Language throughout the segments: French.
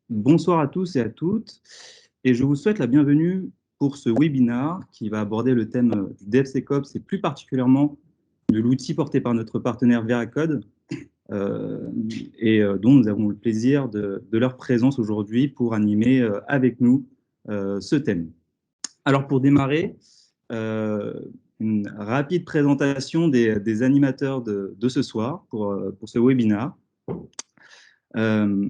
Bonsoir à tous et à toutes, et je vous souhaite la bienvenue pour ce webinaire qui va aborder le thème du DevSecOps et plus particulièrement de l'outil porté par notre partenaire Veracode euh, dont nous avons le plaisir de leur présence aujourd'hui pour animer avec nous ce thème. Alors pour démarrer, euh, une rapide présentation des animateurs de ce soir pour ce webinaire. Euh,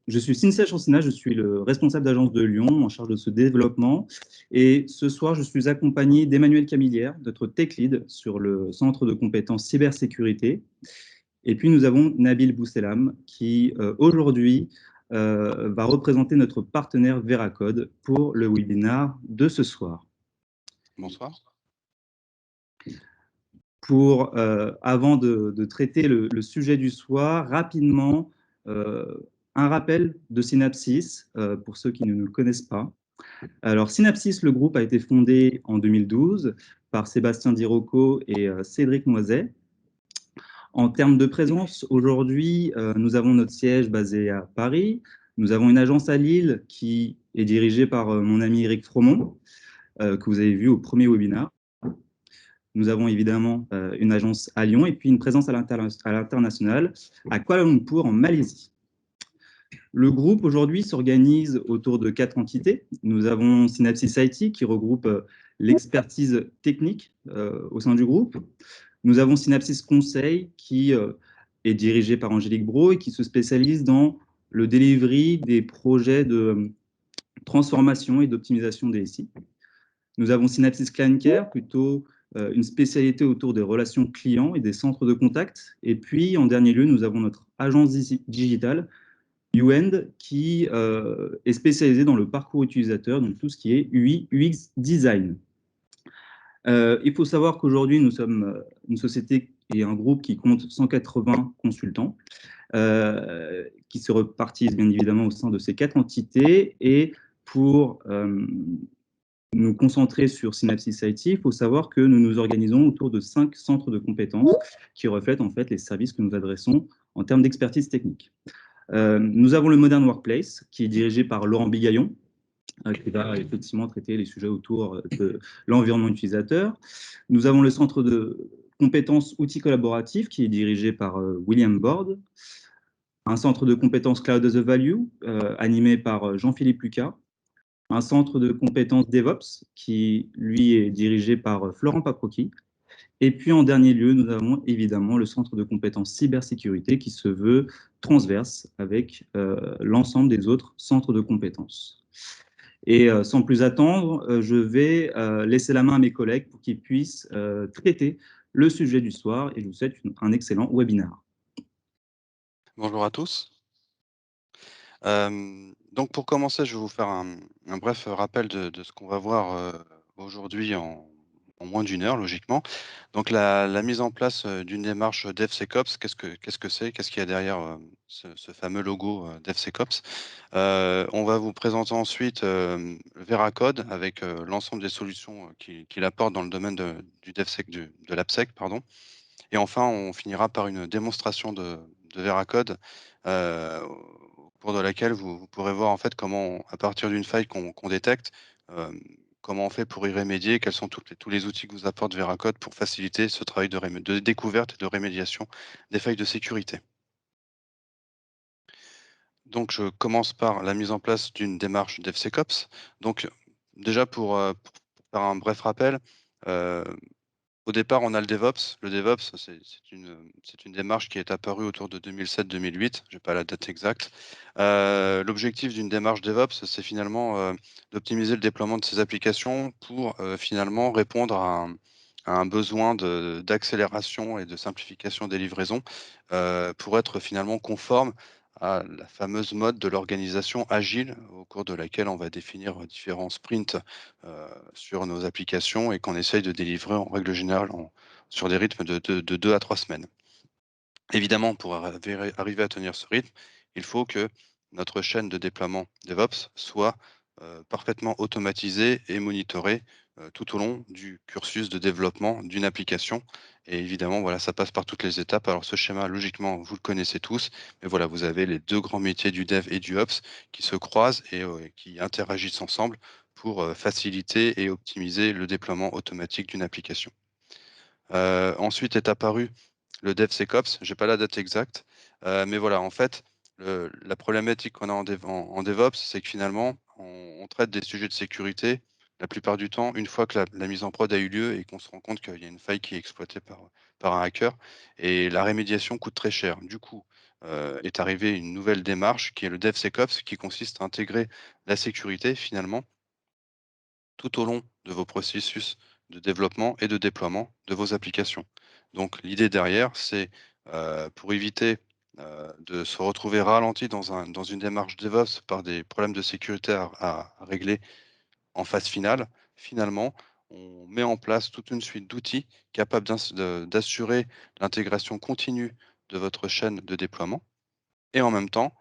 je suis Cynthia Chancina, je suis le responsable d'agence de Lyon en charge de ce développement. Et ce soir, je suis accompagné d'Emmanuel Camillière, notre tech lead sur le centre de compétences cybersécurité. Et puis, nous avons Nabil Bousselam qui, aujourd'hui, va représenter notre partenaire Veracode pour le webinaire de ce soir. Bonsoir. Avant de traiter le sujet du soir, rapidement, un rappel de Synapsys pour ceux qui ne nous connaissent pas. Alors, Synapsys, le groupe a été fondé en 2012 par Sébastien Dirocco et Cédric Noiset. En termes de présence, aujourd'hui, nous avons notre siège basé à Paris. Nous avons une agence à Lille qui est dirigée par mon ami Eric Fromont, que vous avez vu au premier webinaire. Nous avons évidemment une agence à Lyon et puis une présence à l'international à Kuala Lumpur en Malaisie. Le groupe aujourd'hui s'organise autour de 4 entités. Nous avons Synapsys IT qui regroupe l'expertise technique au sein du groupe. Nous avons Synapsys Conseil qui est dirigé par Angélique Brault et qui se spécialise dans le delivery des projets de transformation et d'optimisation des SI. Nous avons Synapsys Client Care, plutôt une spécialité autour des relations clients et des centres de contact. Et puis, en dernier lieu, nous avons notre agence digitale, YouEnd, qui est spécialisée dans le parcours utilisateur, donc tout ce qui est UI, UX design. Il faut savoir qu'aujourd'hui, nous sommes une société et un groupe qui compte 180 consultants, qui se repartissent bien évidemment au sein de ces 4 entités. Et pour nous concentrer sur Synapsys IT, il faut savoir que nous nous organisons autour de 5 centres de compétences qui reflètent en fait les services que nous adressons en termes d'expertise technique. Nous avons le Modern Workplace qui est dirigé par Laurent Bigaillon, qui va effectivement traiter les sujets autour de l'environnement utilisateur. Nous avons le centre de compétences outils collaboratifs qui est dirigé par William Bord. Un centre de compétences Cloud as a Value animé par Jean-Philippe Lucas. Un centre de compétences DevOps qui, lui, est dirigé par Florent Paprocki. Et puis, en dernier lieu, nous avons évidemment le centre de compétences cybersécurité qui se veut transverse avec l'ensemble des autres centres de compétences. Et sans plus attendre, je vais laisser la main à mes collègues pour qu'ils puissent traiter le sujet du soir et je vous souhaite un excellent webinaire. Bonjour à tous. Donc pour commencer, je vais vous faire un bref rappel de ce qu'on va voir aujourd'hui en moins d'1 heure logiquement. Donc la mise en place d'une démarche DevSecOps, qu'est-ce que c'est? Qu'est-ce qu'il y a derrière ce fameux logo DevSecOps? On va vous présenter ensuite Veracode avec l'ensemble des solutions qu'il apporte dans le domaine du DevSec, de l'AppSec, pardon. Et enfin, on finira par une démonstration de Veracode, au cours de laquelle vous pourrez voir en fait comment, à partir d'une faille qu'on détecte, comment on fait pour y remédier, quels sont tous les outils que vous apporte Veracode pour faciliter ce travail de découverte et de rémédiation des failles de sécurité. Donc je commence par la mise en place d'une démarche DevSecOps. Donc déjà pour faire un bref rappel, au départ, on a le DevOps. Le DevOps, c'est une démarche qui est apparue autour de 2007-2008, je n'ai pas la date exacte. L'objectif d'une démarche DevOps, c'est finalement d'optimiser le déploiement de ces applications pour finalement répondre à un besoin d'accélération et de simplification des livraisons, pour être finalement conforme à la fameuse mode de l'organisation agile au cours de laquelle on va définir différents sprints sur nos applications et qu'on essaye de délivrer en règle générale sur des rythmes de 2 à 3 semaines. Évidemment, pour arriver à tenir ce rythme, il faut que notre chaîne de déploiement DevOps soit parfaitement automatisée et monitorée tout au long du cursus de développement d'une application et évidemment, voilà, ça passe par toutes les étapes. Alors ce schéma, logiquement, vous le connaissez tous, mais voilà, vous avez les 2 grands métiers du dev et du ops qui se croisent et qui interagissent ensemble pour, faciliter et optimiser le déploiement automatique d'une application. Ensuite est apparu le DevSecOps. J'ai pas la date exacte, mais voilà, en fait, la problématique qu'on a en DevOps, c'est que finalement, on traite des sujets de sécurité, la plupart du temps, une fois que la mise en prod a eu lieu et qu'on se rend compte qu'il y a une faille qui est exploitée par un hacker et la rémédiation coûte très cher. Du coup, est arrivée une nouvelle démarche qui est le DevSecOps, qui consiste à intégrer la sécurité finalement tout au long de vos processus de développement et de déploiement de vos applications. Donc l'idée derrière, c'est, pour éviter, de se retrouver ralenti dans une démarche DevOps par des problèmes de sécurité à régler en phase finale, finalement, on met en place toute une suite d'outils capables d'assurer l'intégration continue de votre chaîne de déploiement et en même temps,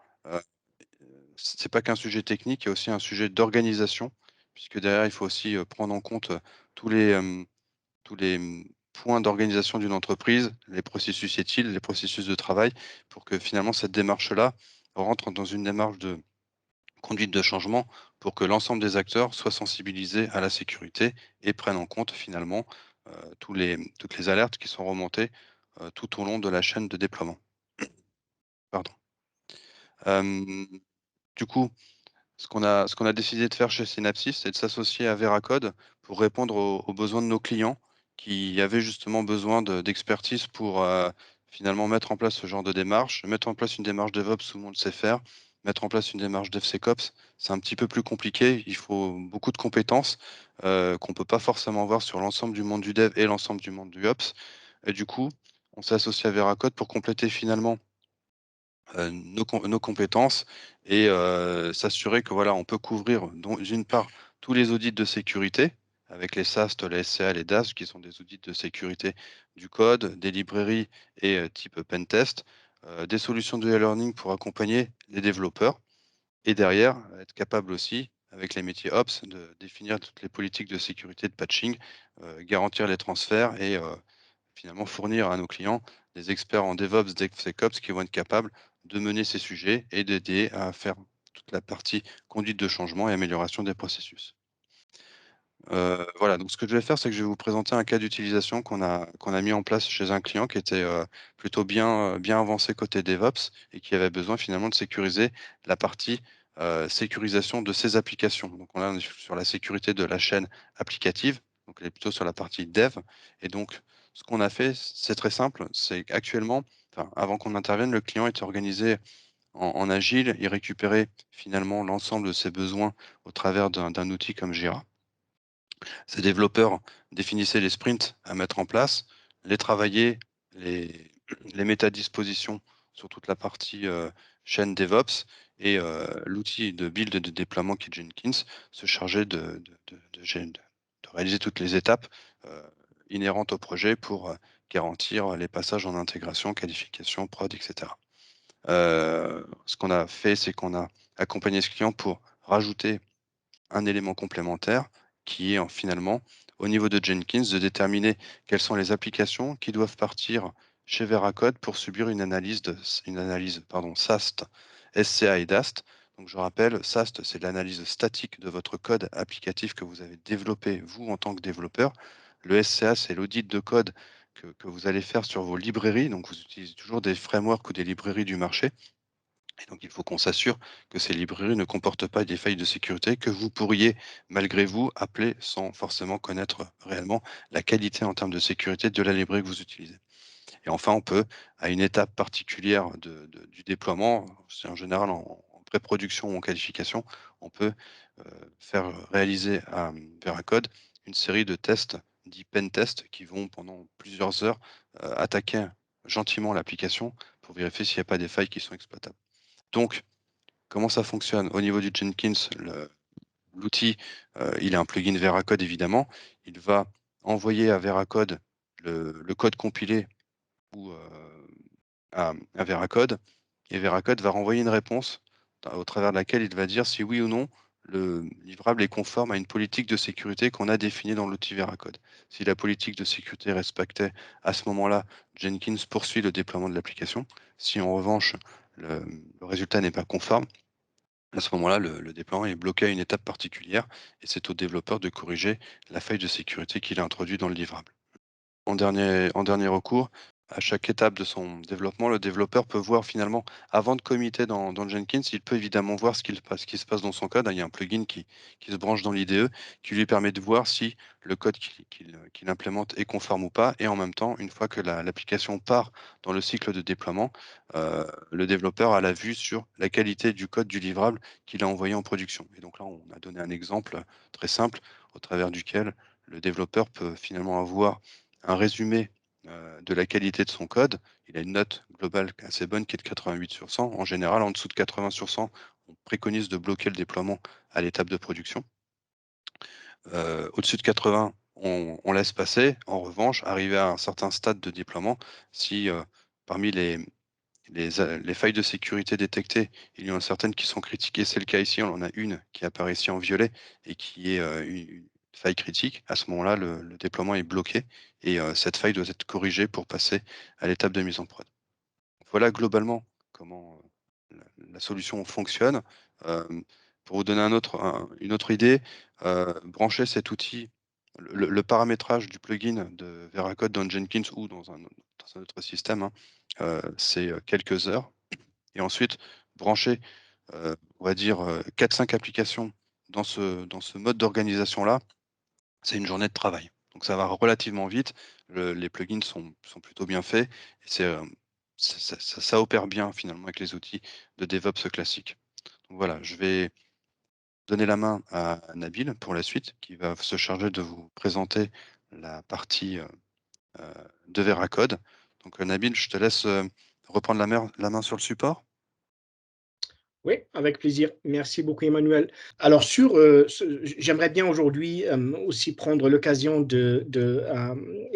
c'est pas qu'un sujet technique, il y a aussi un sujet d'organisation, puisque derrière, il faut aussi, prendre en compte, tous les, points d'organisation d'une entreprise, les processus utiles, les processus de travail, pour que finalement cette démarche-là rentre dans une démarche de conduite de changement, pour que l'ensemble des acteurs soient sensibilisés à la sécurité et prennent en compte finalement, toutes les alertes qui sont remontées, tout au long de la chaîne de déploiement. Pardon. Hem, du coup, ce qu'on a décidé de faire chez Synapsys, c'est de s'associer à Veracode pour répondre aux besoins de nos clients qui avaient justement besoin d'expertise pour, finalement mettre en place ce genre de démarche. Mettre en place une démarche DevOps, tout le monde sait faire. Mettre en place une démarche DevSecOps, c'est un petit peu plus compliqué. Il faut beaucoup de compétences, qu'on peut pas forcément voir sur l'ensemble du monde du dev et l'ensemble du monde du ops et du coup, on s'est associé à Veracode pour compléter finalement nos compétences et s'assurer que voilà, on peut couvrir d'une part tous les audits de sécurité avec les SAST, les SCA, les DAST qui sont des audits de sécurité du code, des librairies et type pentest, des solutions de e-learning pour accompagner les développeurs et derrière, être capable aussi, avec les métiers ops, de définir toutes les politiques de sécurité de patching, garantir les transferts et finalement fournir à nos clients des experts en DevOps, DevSecOps qui vont être capables de mener ces sujets et d'aider à faire toute la partie conduite de changement et amélioration des processus. Voilà, donc ce que je vais faire, c'est que je vais vous présenter un cas d'utilisation qu'on a mis en place chez un client qui était, plutôt bien avancé côté DevOps et qui avait besoin finalement de sécuriser la partie, sécurisation de ses applications. Donc là, on est sur la sécurité de la chaîne applicative, donc elle est plutôt sur la partie dev et donc ce qu'on a fait, c'est très simple, c'est qu'actuellement, enfin avant qu'on intervienne, le client était organisé en agile, il récupérait finalement l'ensemble de ses besoins au travers d'un outil comme Jira. Ces développeurs définissaient les sprints à mettre en place, les travaillaient, les les mettaient à disposition sur toute la partie, chaîne DevOps et l'outil de build et de déploiement qui est Jenkins se chargeait de réaliser toutes les étapes, heu, inhérentes au projet pour, garantir les passages en intégration, qualification, prod et cetera. Ce qu'on a fait, c'est qu'on a accompagné ce client pour rajouter un élément complémentaire qui est finalement, au niveau de Jenkins, de déterminer quelles sont les applications qui doivent partir chez Veracode pour subir une analyse pardon, SAST, SCA et DAST. Donc je rappelle, SAST, c'est l'analyse statique de votre code applicatif que vous avez développé, vous, en tant que développeur. Le SCA, c'est l'audit de code que vous allez faire sur vos librairies. Donc vous utilisez toujours des frameworks ou des librairies du marché. Et donc, il faut qu'on s'assure que ces librairies ne comportent pas des failles de sécurité que vous pourriez, malgré vous, appeler sans forcément connaître réellement la qualité en termes de sécurité de la librairie que vous utilisez. Et enfin, on peut, à une étape particulière du déploiement, c'est en général en pré-production ou en qualification, on peut faire réaliser à Veracode une série de tests dits pen tests qui vont pendant plusieurs heures attaquer gentiment l'application pour vérifier s'il n'y a pas des failles qui sont exploitables. Donc, comment ça fonctionne? Au niveau du Jenkins, l'outil, il a un plugin Veracode évidemment. Il va envoyer à Veracode le code compilé ou, à Veracode et Veracode va renvoyer une réponse au travers de laquelle il va dire si oui ou non le livrable est conforme à une politique de sécurité qu'on a définie dans l'outil Veracode. Si la politique de sécurité est respectée, à ce moment-là, Jenkins poursuit le déploiement de l'application. Si en revanche, le résultat n'est pas conforme, à ce moment-là, le déploiement est bloqué à une étape particulière et c'est au développeur de corriger la faille de sécurité qu'il a introduite dans le livrable. En dernier recours, à chaque étape de son développement, le développeur peut voir finalement, avant de committer dans Jenkins, il peut évidemment voir ce qui se passe dans son code. Il y a un plugin qui se branche dans l'IDE, qui lui permet de voir si le code qu'il implémente est conforme ou pas. Et en même temps, une fois que l'application part dans le cycle de déploiement, le développeur a la vue sur la qualité du code du livrable qu'il a envoyé en production. Et donc là, on a donné un exemple très simple au travers duquel le développeur peut finalement avoir un résumé de la qualité de son code. Il a une note globale assez bonne qui est de 88 sur 100. En général, en dessous de 80 sur 100, on préconise de bloquer le déploiement à l'étape de production. Au-dessus de 80, on laisse passer. En revanche, arrivé à un certain stade de déploiement, si parmi les failles de sécurité détectées, il y en a certaines qui sont critiquées. C'est le cas ici. On en a une qui apparaît ici en violet et qui est une faille critique. À ce moment-là, le déploiement est bloqué et cette faille doit être corrigée pour passer à l'étape de mise en prod. Voilà globalement comment la solution fonctionne. Pour vous donner une autre idée, brancher cet outil, le paramétrage du plugin de Veracode dans Jenkins ou dans un autre système, hein, c'est quelques heures. Et ensuite, brancher, on va dire, 4-5 applications dans ce mode d'organisation-là, c'est une journée de travail. Donc ça va relativement vite. Les plugins sont plutôt bien faits. Et ça opère bien finalement avec les outils de DevOps classiques. Donc voilà, je vais donner la main à Nabil pour la suite, qui va se charger de vous présenter la partie de Veracode. Donc Nabil, je te laisse reprendre la main sur le support. Oui, avec plaisir. Merci beaucoup, Emmanuel. Alors, j'aimerais bien aujourd'hui aussi prendre l'occasion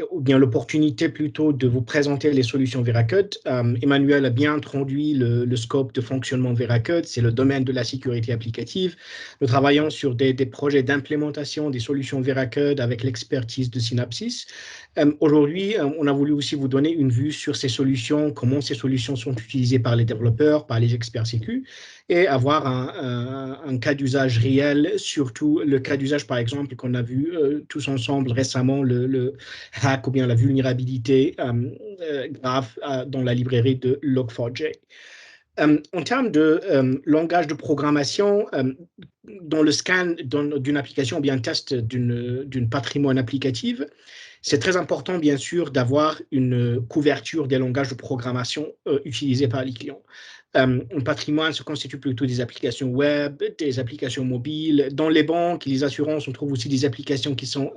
ou bien l'opportunité plutôt de vous présenter les solutions Veracode. Emmanuel a bien introduit le scope de fonctionnement de Veracode, c'est le domaine de la sécurité applicative. Nous travaillons sur des projets d'implémentation des solutions Veracode avec l'expertise de Synapsys. Aujourd'hui, on a voulu aussi vous donner une vue sur ces solutions, comment ces solutions sont utilisées par les développeurs, par les experts sécu, et avoir un cas d'usage réel, surtout le cas d'usage, par exemple, qu'on a vu tous ensemble récemment, le hack ou bien la vulnérabilité grave dans la librairie de Log4j. En termes de langage de programmation, dans le scan d'une application ou bien test d'une patrimoine applicative, c'est très important, bien sûr, d'avoir une couverture des langages de programmation utilisés par les clients. Un patrimoine se constitue plutôt des applications web, des applications mobiles. Dans les banques et les assurances, on trouve aussi des applications qui sont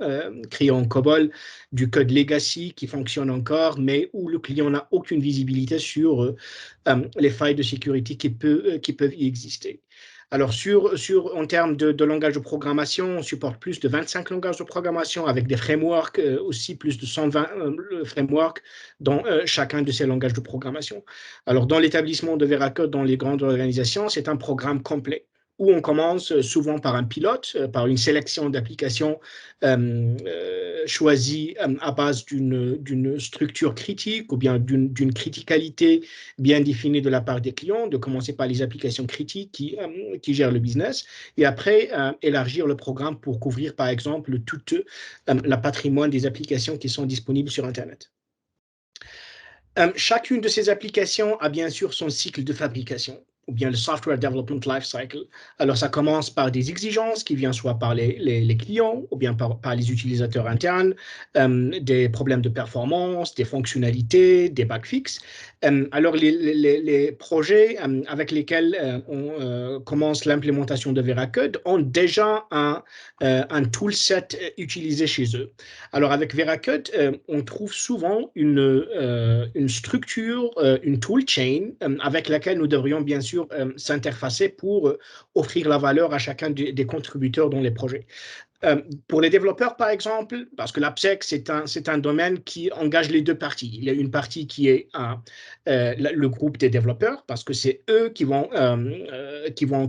créées en COBOL, du code legacy qui fonctionne encore, mais où le client n'a aucune visibilité sur les failles de sécurité qui peuvent y exister. Alors, en termes de langage de programmation, on supporte plus de 25 langages de programmation avec des frameworks, aussi plus de 120 frameworks dans chacun de ces langages de programmation. Alors, dans l'établissement de Veracode, dans les grandes organisations, c'est un programme complet où on commence souvent par un pilote, par une sélection d'applications choisies à base d'une structure critique ou bien d'une criticalité bien définie de la part des clients, de commencer par les applications critiques qui gèrent le business, et après élargir le programme pour couvrir, par exemple, toute la patrimoine des applications qui sont disponibles sur Internet. Chacune de ces applications a bien sûr son cycle de fabrication, ou bien le Software Development Lifecycle. Alors, ça commence par des exigences qui viennent soit par les clients, ou bien par les utilisateurs internes, des problèmes de performance, des fonctionnalités, des bug fixes. Alors, les projets avec lesquels on commence l'implémentation de Veracode ont déjà un toolset utilisé chez eux. Alors, avec Veracode, on trouve souvent une structure, une toolchain avec laquelle nous devrions bien sûr s'interfacer pour offrir la valeur à chacun des contributeurs dans les projets. Pour les développeurs, par exemple, parce que l'AppSec, c'est un domaine qui engage les deux parties. Il y a une partie qui est le groupe des développeurs, parce que c'est eux qui vont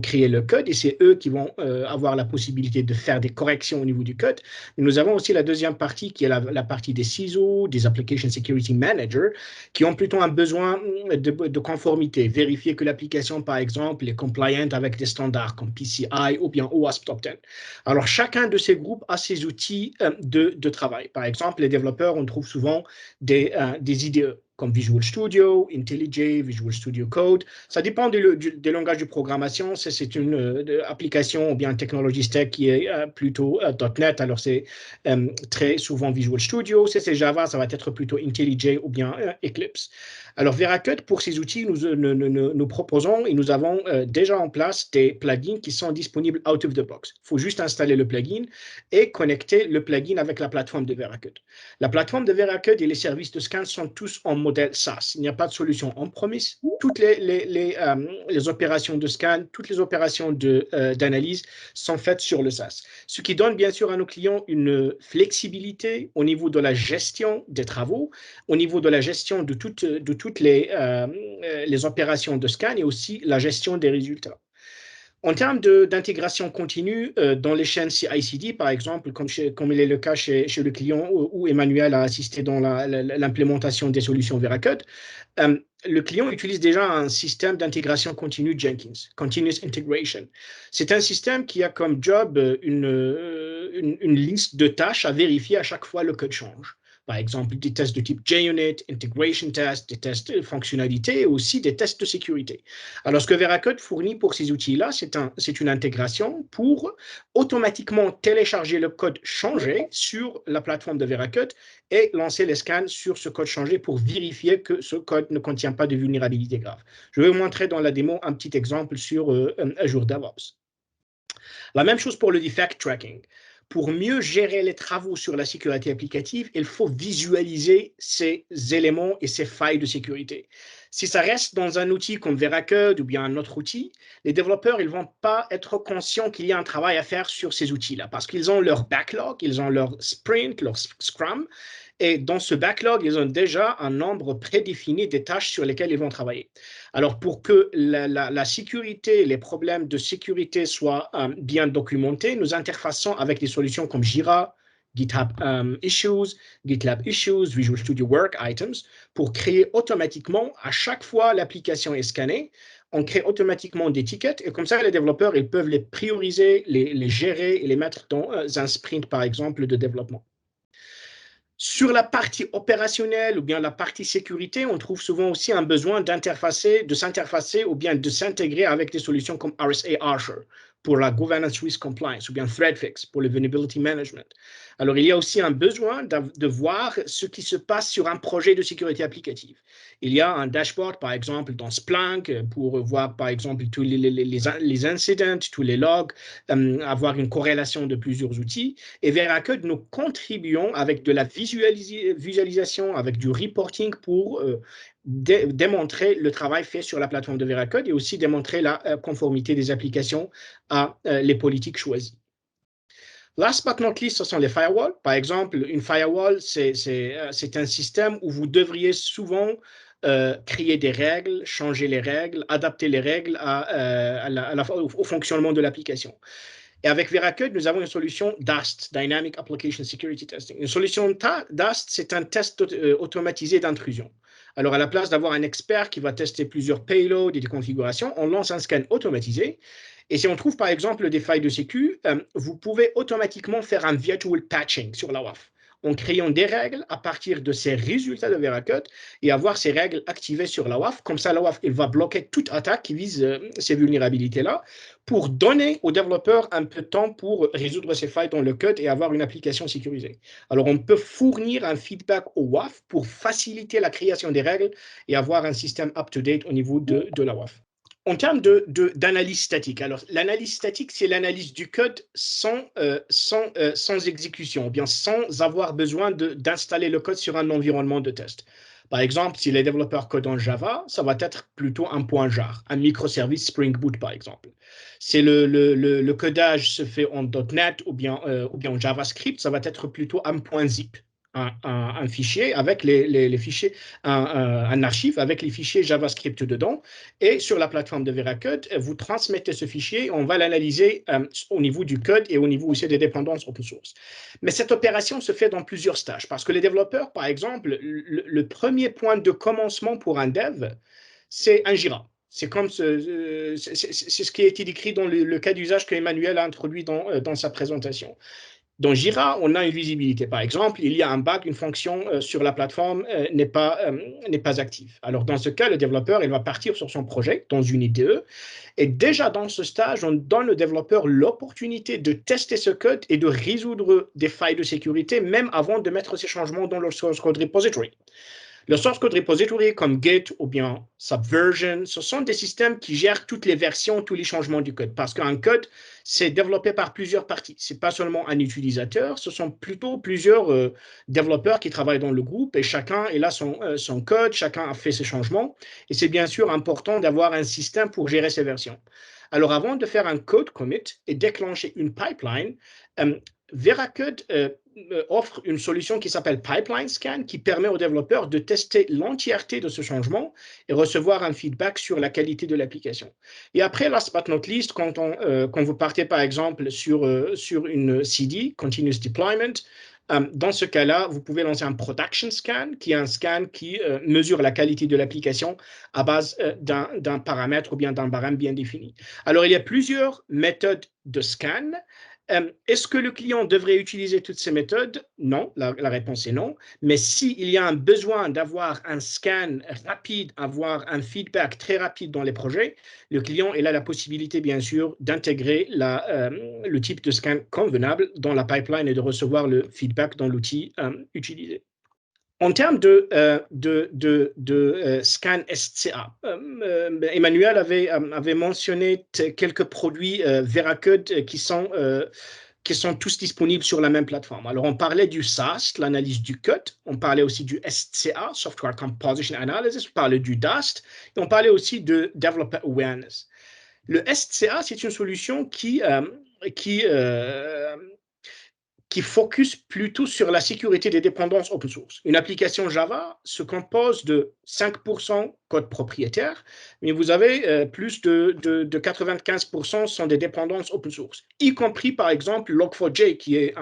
créer le code et c'est eux qui vont avoir la possibilité de faire des corrections au niveau du code. Mais nous avons aussi la deuxième partie qui est la partie des CISO, des Application Security Managers, qui ont plutôt un besoin de conformité, vérifier que l'application, par exemple, est compliant avec des standards comme PCI ou bien OWASP Top 10. Alors, chacun de ces groupes a ses outils de travail. Par exemple, les développeurs, on trouve souvent des IDE comme Visual Studio, IntelliJ, Visual Studio Code. Ça dépend des langages de programmation. C'est une application ou bien une technologie stack qui est plutôt .NET. Alors, c'est très souvent Visual Studio. Si c'est Java, ça va être plutôt IntelliJ ou bien Eclipse. Alors, Veracode, pour ces outils, nous proposons et nous avons déjà en place des plugins qui sont disponibles out of the box. Il faut juste installer le plugin et connecter le plugin avec la plateforme de Veracode. La plateforme de Veracode et les services de scan sont tous en modèle SaaS. Il n'y a pas de solution on-premise. Toutes les opérations de scan, toutes les opérations d'analyse sont faites sur le SaaS. Ce qui donne bien sûr à nos clients une flexibilité au niveau de la gestion des travaux, au niveau de la gestion de toutes les opérations de scan et aussi la gestion des résultats. En termes d'intégration continue dans les chaînes CI/CD, par exemple, comme il est le cas chez le client où Emmanuel a assisté dans l'implémentation des solutions Veracode, le client utilise déjà un système d'intégration continue Jenkins, Continuous Integration. C'est un système qui a comme job une liste de tâches à vérifier à chaque fois le code change. Par exemple, des tests de type JUnit, integration test, des tests de fonctionnalité et aussi des tests de sécurité. Alors, ce que Veracode fournit pour ces outils-là, c'est une intégration pour automatiquement télécharger le code changé sur la plateforme de Veracode et lancer les scans sur ce code changé pour vérifier que ce code ne contient pas de vulnérabilité grave. Je vais vous montrer dans la démo un petit exemple sur Azure DevOps. La même chose pour le defect tracking. Pour mieux gérer les travaux sur la sécurité applicative, il faut visualiser ces éléments et ces failles de sécurité. Si ça reste dans un outil comme Veracode ou bien un autre outil, les développeurs ne vont pas être conscients qu'il y a un travail à faire sur ces outils-là parce qu'ils ont leur backlog, ils ont leur sprint, leur scrum, et dans ce backlog, ils ont déjà un nombre prédéfini des tâches sur lesquelles ils vont travailler. Alors, pour que la sécurité, les problèmes de sécurité soient bien documentés, nous interfaçons avec des solutions comme Jira, GitHub Issues, GitLab Issues, Visual Studio Work Items, pour créer automatiquement, à chaque fois l'application est scannée, on crée automatiquement des tickets et comme ça, les développeurs, ils peuvent les prioriser, les gérer et les mettre dans un sprint, par exemple, de développement. Sur la partie opérationnelle ou bien la partie sécurité, on trouve souvent aussi un besoin de s'interfacer ou bien de s'intégrer avec des solutions comme RSA Archer pour la Governance Risk Compliance ou bien ThreatFix pour le Vulnerability Management. Alors, il y a aussi un besoin de voir ce qui se passe sur un projet de sécurité applicative. Il y a un dashboard, par exemple, dans Splunk pour voir, par exemple, tous les incidents, tous les logs, avoir une corrélation de plusieurs outils. Et Veracode, nous contribuons avec de la visualisation, avec du reporting pour démontrer le travail fait sur la plateforme de Veracode et aussi démontrer la conformité des applications à les politiques choisies. Last but not least, ce sont les firewalls. Par exemple, une firewall, c'est un système où vous devriez souvent créer des règles, changer les règles, adapter les règles au fonctionnement de l'application. Et avec Veracode, nous avons une solution DAST, Dynamic Application Security Testing. Une solution DAST, c'est un test automatisé d'intrusion. Alors, à la place d'avoir un expert qui va tester plusieurs payloads et des configurations, on lance un scan automatisé. Et si on trouve, par exemple, des failles de sécu, vous pouvez automatiquement faire un virtual patching sur la WAF en créant des règles à partir de ces résultats de Veracode et avoir ces règles activées sur la WAF. Comme ça, la WAF, elle va bloquer toute attaque qui vise ces vulnérabilités-là pour donner aux développeurs un peu de temps pour résoudre ces failles dans le code et avoir une application sécurisée. Alors, on peut fournir un feedback au WAF pour faciliter la création des règles et avoir un système up-to-date au niveau de la WAF. En termes d'analyse statique, alors l'analyse statique, c'est l'analyse du code sans exécution, ou bien sans avoir besoin d'installer le code sur un environnement de test. Par exemple, si les développeurs codent en Java, ça va être plutôt un point jar, un microservice Spring Boot, par exemple. Si le codage se fait en .NET ou bien en JavaScript, ça va être plutôt un point zip. Un fichier avec les fichiers, un archive avec les fichiers JavaScript dedans. Et sur la plateforme de Veracode, vous transmettez ce fichier, on va l'analyser au niveau du code et au niveau aussi des dépendances open source. Mais cette opération se fait dans plusieurs stages parce que les développeurs, par exemple, le premier point de commencement pour un dev, c'est un Jira. C'est comme c'est ce qui a été décrit dans le cas d'usage que Emmanuel a introduit dans sa présentation. Dans Jira, on a une visibilité. Par exemple, il y a un bug, une fonction sur la plateforme n'est pas active. Alors, dans ce cas, le développeur, il va partir sur son projet dans une IDE. Et déjà dans ce stage, on donne au développeur l'opportunité de tester ce code et de résoudre des failles de sécurité, même avant de mettre ces changements dans le source code repository. Le source code repository comme Git ou bien Subversion, ce sont des systèmes qui gèrent toutes les versions, tous les changements du code. Parce qu'un code, c'est développé par plusieurs parties. Ce n'est pas seulement un utilisateur, ce sont plutôt plusieurs développeurs qui travaillent dans le groupe et chacun il a son code, chacun a fait ses changements. Et c'est bien sûr important d'avoir un système pour gérer ces versions. Alors avant de faire un code commit et déclencher une pipeline, Veracode offre une solution qui s'appelle Pipeline Scan qui permet aux développeurs de tester l'entièreté de ce changement et recevoir un feedback sur la qualité de l'application. Et après, last but not least, quand vous partez par exemple sur une CD, Continuous Deployment, dans ce cas-là, vous pouvez lancer un Production Scan, qui est un scan qui mesure la qualité de l'application à base d'un paramètre ou bien d'un barème bien défini. Alors, il y a plusieurs méthodes de scan. Est-ce que le client devrait utiliser toutes ces méthodes? Non, la réponse est non. Mais s'il y a un besoin d'avoir un scan rapide, avoir un feedback très rapide dans les projets, le client il a la possibilité, bien sûr, d'intégrer le type de scan convenable dans la pipeline et de recevoir le feedback dans l'outil utilisé. En termes de scan SCA, Emmanuel avait mentionné quelques produits Veracode qui sont tous disponibles sur la même plateforme. Alors, on parlait du SAST, l'analyse du code, on parlait aussi du SCA, Software Composition Analysis, on parlait du DAST, et on parlait aussi de Developer Awareness. Le SCA, c'est une solution qui focus plutôt sur la sécurité des dépendances open source. Une application Java se compose de 5% code propriétaire, mais vous avez plus de 95% sont des dépendances open source, y compris par exemple Log4j, qui est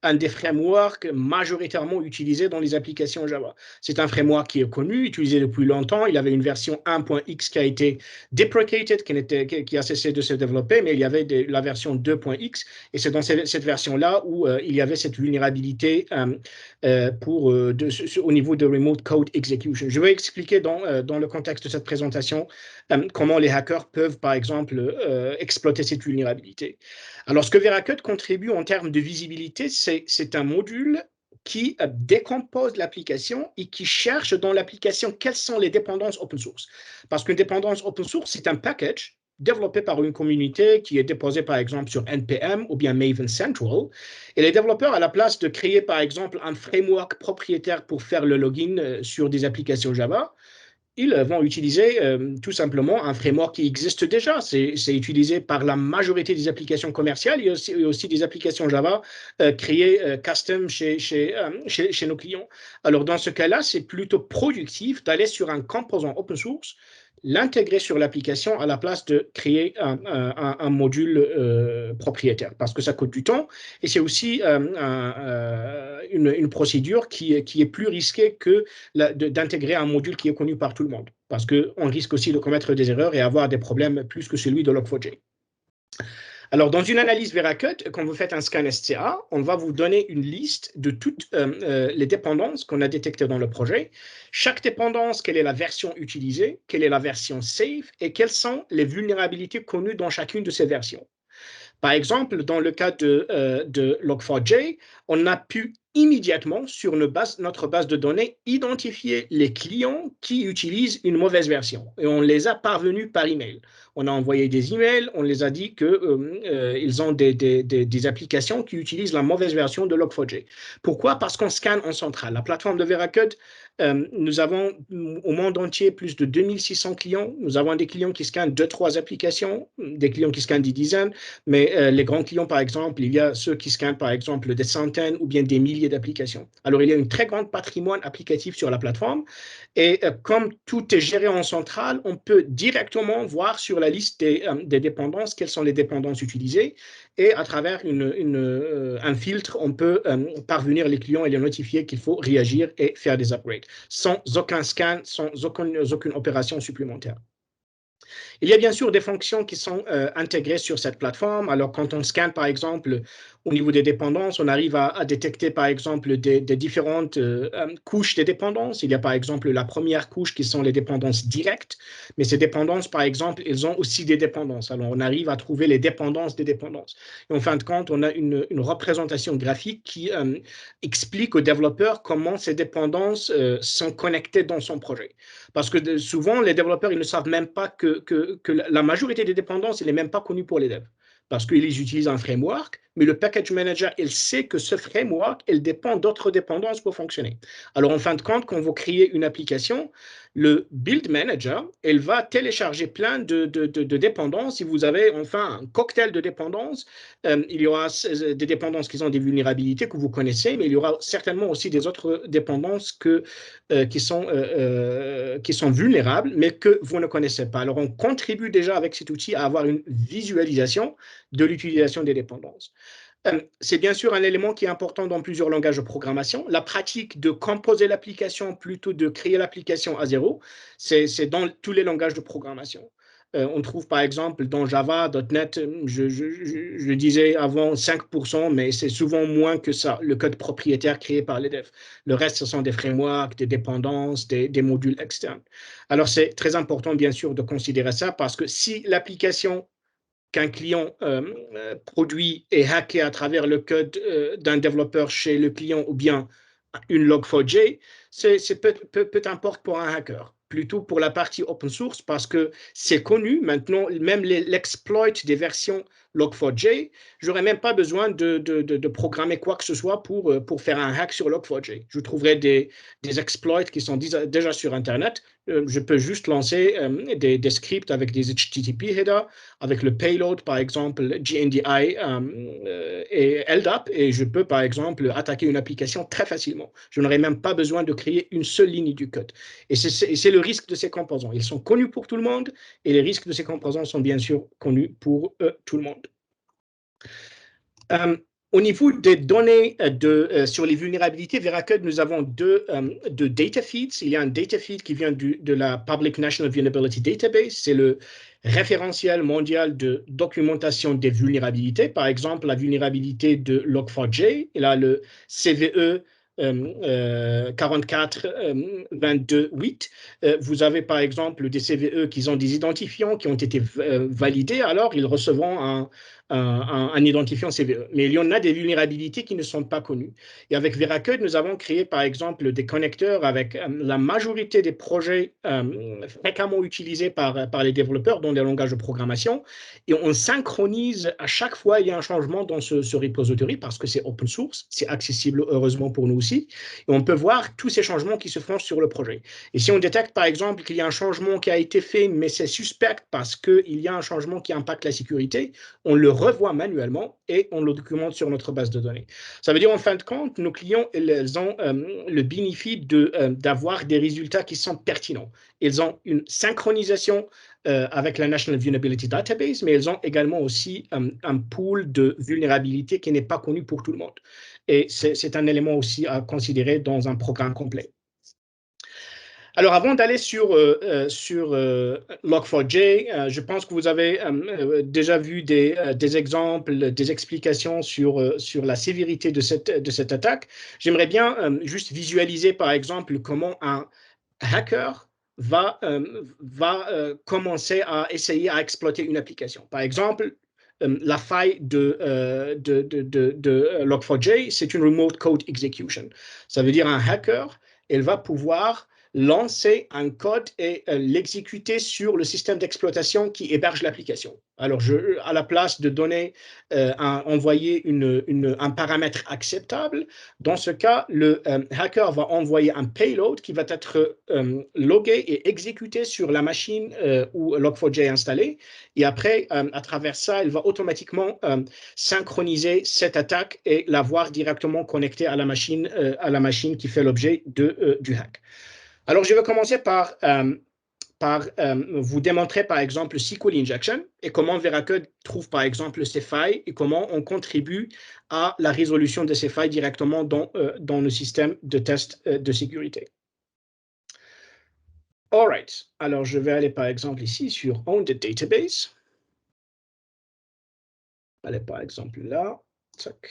un des frameworks majoritairement utilisés dans les applications Java. C'est un framework qui est connu, utilisé depuis longtemps. Il avait une version 1.x qui a été deprecated, qui a cessé de se développer, mais il y avait la version 2.x, et c'est dans cette version-là où il y avait cette vulnérabilité au niveau de Remote Code Execution. Je vais expliquer dans le contexte de cette présentation comment les hackers peuvent, par exemple, exploiter cette vulnérabilité. Alors, ce que Veracode contribue en termes de visibilité, c'est un module qui décompose l'application et qui cherche dans l'application quelles sont les dépendances open source. Parce qu'une dépendance open source, c'est un package développé par une communauté qui est déposée par exemple sur NPM ou bien Maven Central. Et les développeurs, à la place de créer par exemple un framework propriétaire pour faire le login sur des applications Java, ils vont utiliser tout simplement un framework qui existe déjà. C'est utilisé par la majorité des applications commerciales. Il y a aussi des applications Java créées custom chez nos clients. Alors, dans ce cas-là, c'est plutôt productif d'aller sur un composant open source, l'intégrer sur l'application à la place de créer un module propriétaire, parce que ça coûte du temps et c'est aussi une procédure qui est plus risquée que d'intégrer un module qui est connu par tout le monde, parce qu'on risque aussi de commettre des erreurs et avoir des problèmes plus que celui de Log4j. Alors, dans une analyse Veracode, quand vous faites un scan SCA, on va vous donner une liste de toutes les dépendances qu'on a détectées dans le projet. Chaque dépendance, quelle est la version utilisée, quelle est la version safe et quelles sont les vulnérabilités connues dans chacune de ces versions. Par exemple, dans le cas de Log4j, on a pu immédiatement, sur notre base de données, identifier les clients qui utilisent une mauvaise version. Et on les a parvenus par email. On a envoyé des emails, on les a dit qu'ils ont des applications qui utilisent la mauvaise version de Log4j. Pourquoi? Parce qu'on scanne en centrale. La plateforme de Veracode Nous avons au monde entier plus de 2600 clients. Nous avons des clients qui scannent 2-3 applications, des clients qui scannent des dizaines, mais les grands clients, par exemple, il y a ceux qui scannent, par exemple, des centaines ou bien des milliers d'applications. Alors, il y a un très grand patrimoine applicatif sur la plateforme et comme tout est géré en centrale, on peut directement voir sur la liste des dépendances quelles sont les dépendances utilisées et à travers un filtre, on peut parvenir les clients et les notifier qu'il faut réagir et faire des upgrades sans aucun scan, sans aucune opération supplémentaire. Il y a bien sûr des fonctions qui sont intégrées sur cette plateforme. Alors, quand on scanne, par exemple, au niveau des dépendances, on arrive à détecter, par exemple, des différentes couches des dépendances. Il y a, par exemple, la première couche qui sont les dépendances directes, mais ces dépendances, par exemple, elles ont aussi des dépendances. Alors, on arrive à trouver les dépendances des dépendances. Et en fin de compte, on a une représentation graphique qui explique aux développeurs comment ces dépendances sont connectées dans son projet. Parce que souvent, les développeurs, ils ne savent même pas que la majorité des dépendances, elle n'est même pas connue pour les devs. Parce qu'ils utilisent un framework, mais le package manager, il sait que ce framework, il dépend d'autres dépendances pour fonctionner. Alors, en fin de compte, quand vous créez une application, le build manager, il va télécharger plein de dépendances. Si vous avez enfin un cocktail de dépendances, il y aura des dépendances qui ont des vulnérabilités que vous connaissez, mais il y aura certainement aussi des autres dépendances qui sont vulnérables, mais que vous ne connaissez pas. Alors, on contribue déjà avec cet outil à avoir une visualisation de l'utilisation des dépendances. C'est bien sûr un élément qui est important dans plusieurs langages de programmation. La pratique de composer l'application plutôt que de créer l'application à zéro, c'est dans tous les langages de programmation. On trouve par exemple dans Java, .NET, je disais avant 5%, mais c'est souvent moins que ça, le code propriétaire créé par les devs. Le reste, ce sont des frameworks, des dépendances, des modules externes. Alors, c'est très important, bien sûr, de considérer ça parce que si l'application qu'un client produit est hacké à travers le code d'un développeur chez le client ou bien une Log4j, c'est peu importe pour un hacker. Plutôt pour la partie open source parce que c'est connu maintenant, même l'exploit des versions Log4j, j'aurais même pas besoin de programmer quoi que ce soit pour faire un hack sur Log4j. Je trouverai des exploits qui sont déjà sur Internet. Je peux juste lancer des scripts avec des HTTP headers, avec le payload, par exemple, GNDI et LDAP, et je peux, par exemple, attaquer une application très facilement. Je n'aurai même pas besoin de créer une seule ligne du code. Et c'est le risque de ces composants. Ils sont connus pour tout le monde, et les risques de ces composants sont bien sûr connus pour tout le monde. Au niveau des données sur les vulnérabilités, Veracode, nous avons deux data feeds. Il y a un data feed qui vient de la Public National Vulnerability Database. C'est le référentiel mondial de documentation des vulnérabilités. Par exemple, la vulnérabilité de Log4j. Il a le CVE 44.22.8. Vous avez par exemple des CVE qui ont des identifiants qui ont été validés. Alors, ils recevront un identifiant CVE. Mais il y en a des vulnérabilités qui ne sont pas connues. Et avec Veracode, nous avons créé, par exemple, des connecteurs avec la majorité des projets fréquemment utilisés par les développeurs dans des langages de programmation. Et on synchronise à chaque fois il y a un changement dans ce repository parce que c'est open source, c'est accessible heureusement pour nous aussi. Et on peut voir tous ces changements qui se font sur le projet. Et si on détecte, par exemple, qu'il y a un changement qui a été fait, mais c'est suspect parce qu'il y a un changement qui impacte la sécurité, on le revoit manuellement et on le documente sur notre base de données. Ça veut dire, en fin de compte, nos clients, ils ont le bénéfice d'avoir des résultats qui sont pertinents. Ils ont une synchronisation avec la National Vulnerability Database, mais ils ont également aussi un pool de vulnérabilité qui n'est pas connu pour tout le monde. Et c'est un élément aussi à considérer dans un programme complet. Alors, avant d'aller sur Log4j, je pense que vous avez déjà vu des exemples, des explications sur la sévérité de cette attaque. J'aimerais bien juste visualiser, par exemple, comment un hacker va commencer à essayer à exploiter une application. Par exemple, la faille de Log4j, c'est une remote code execution. Ça veut dire un hacker, il va pouvoir lancer un code et l'exécuter sur le système d'exploitation qui héberge l'application. Alors, à la place de donner, envoyer un paramètre acceptable, dans ce cas, le hacker va envoyer un payload qui va être logué et exécuté sur la machine où Log4j est installé. Et après, à travers ça, il va automatiquement synchroniser cette attaque et la voir directement connectée à la machine qui fait l'objet du hack. Alors, je vais commencer par vous démontrer, par exemple, SQL injection et comment Veracode trouve, par exemple, ces failles et comment on contribue à la résolution de ces failles directement dans le système de test de sécurité. All right. Alors, je vais aller, par exemple, ici sur Owned Database. Allez, par exemple, là. Tac.